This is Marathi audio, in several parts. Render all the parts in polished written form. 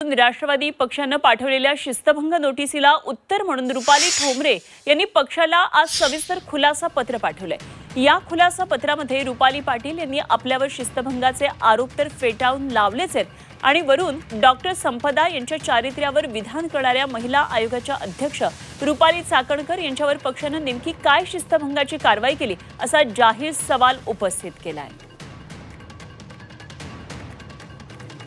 राष्ट्रवादी पक्षाने पाठवलेल्या शिस्तभंग नोटिसीला उत्तर म्हणून रुपाली ठोंबरे यांनी पक्षाला आज सविस्तर खुलासा पत्र पाठवले। या खुलासा पत्रामध्ये रुपाली पाटील यांनी आपल्यावर शिस्तभंगाचे आरोप तर फेटाळून लावलेच आहेत आणि वरून डॉक्टर संपदा यांच्या चारित्र्यावर विधान करणाऱ्या महिला आयोगाच्या अध्यक्ष रुपाली चाकणकर यांच्यावर पक्षाने नेमकी काय शिस्तभंगाची कारवाई केली असा जाहीर सवाल उपस्थित केलाय।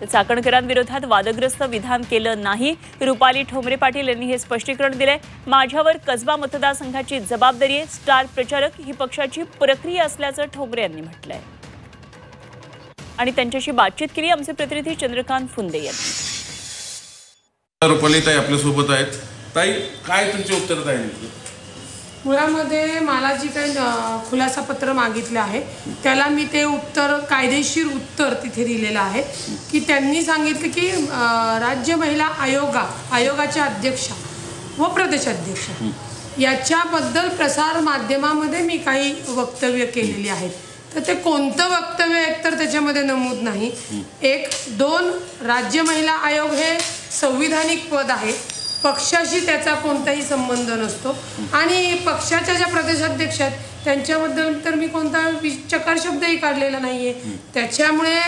चाकणकरांविरोधात वादग्रस्त विधान केलं नाही, रुपाली ठोंबरे पाटील यांनी हे स्पष्टीकरण दिले। माझ्यावर कसबा मतदारसंघाची जबाबदारी आहे, स्टार प्रचारक ही पक्षाची प्रक्रिया असल्याचं ठोंबरे यांनी म्हटलंय आणि त्यांच्याशी बातचीत केली आमचे प्रतिनिधी चंद्रकांत फुंदे यांनी। रुपाली ताई आपल्या सोबत आहेत। ताई, काय तुमचे उत्तर आहे? मुळामध्ये मला जी काही खुलासा पत्र मागितलं आहे त्याला मी ते उत्तर कायदेशीर उत्तर तिथे दिलेलं आहे की त्यांनी सांगितलं की राज्य महिला आयोगाच्या अध्यक्षा व प्रदेशाध्यक्ष याच्याबद्दल प्रसार माध्यमामध्ये मी काही वक्तव्य केलेली आहेत। तर ते कोणतं वक्तव्य एकतर त्याच्यामध्ये नमूद नाही। एक दोन, राज्य महिला आयोग हे संविधानिक पद आहे, पक्षाशी त्याचा कोणताही संबंध नसतो आणि पक्षाच्या ज्या प्रदेशाध्यक्ष आहेत त्यांच्याबद्दल तर मी कोणता चकार शब्दही काढलेला नाहीये। त्याच्यामुळे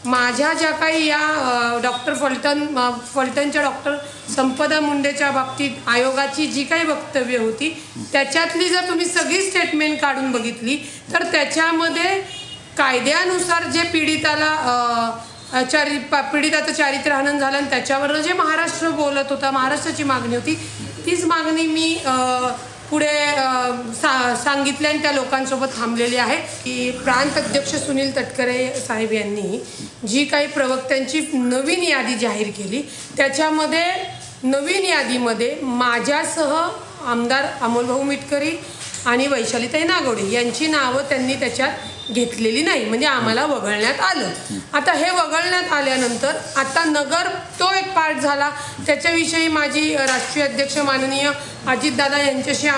माझ्या ज्या काही या डॉक्टर फलटणच्या डॉक्टर संपदा मुंडेच्या बाबतीत आयोगाची जी काही वक्तव्य होती त्याच्यातली जर तुम्ही सगळी स्टेटमेंट काढून बघितली तर त्याच्यामध्ये कायद्यानुसार जे पीडिताचं चारित्र्य हनन झालं आणि त्याच्यावर जे महाराष्ट्र बोलत होता, महाराष्ट्राची मागणी होती, तीच मागणी मी पुढे सांगितली आणि त्या लोकांसोबत थांबलेली आहे की प्रांत अध्यक्ष सुनील तटकरे साहेब यांनी जी काही प्रवक्त्यांची नवीन यादी जाहीर केली त्याच्यामध्ये नवीन यादीमध्ये माझ्यासह आमदार अमोलभाऊ मिटकरी आणि वैशालीताई नागवडे यांची नावं त्यांनी त्याच्यात घेतलेली नाही, म्हणजे आम्हाला वगळण्यात आलं। आता हे वगळण्यात आल्यानंतर आता नगर तो एक पार्ट झाला, त्याच्याविषयी माझी राष्ट्रीय अध्यक्ष माननीय अजितदादा यांच्याशी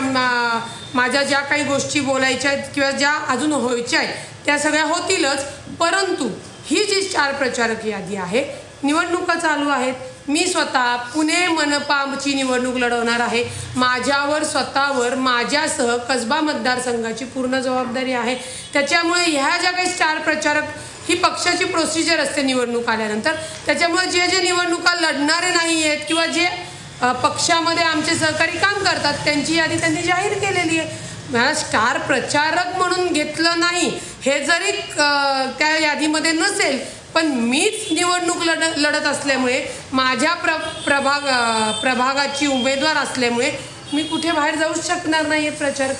माझ्या ज्या काही गोष्टी बोलायच्या आहेत किंवा ज्या अजून व्हायच्या आहेत त्या सगळ्या होतीलच। परंतु ही जी स्टार प्रचारक यादी आहे, निवडणुका चालू आहेत, मी स्वतः पुणे मनपाची निवडणूक लढवणार आहे, माझ्यावर स्वतःवर माझ्यासह कसबा मतदारसंघाची पूर्ण जबाबदारी आहे। त्याच्यामुळे ह्या ज्या काही स्टार प्रचारक ही पक्षाची प्रोसिजर असते निवडणूक आल्यानंतर, त्याच्यामुळे जे जे निवडणुका लढणारे नाही आहेत किंवा जे पक्षामध्ये आमचे सहकारी काम करतात त्यांची यादी त्यांनी जाहीर केलेली आहे। मला स्टार प्रचारक म्हणून घेतलं नाही हे जरी त्या यादीमध्ये नसेल पण मीच निवडणूक लढत असल्यामुळे माझ्या प्रभागाची उमेदवार असल्यामुळे मी कुठे बाहेर जाऊ शकणार नाही प्रचार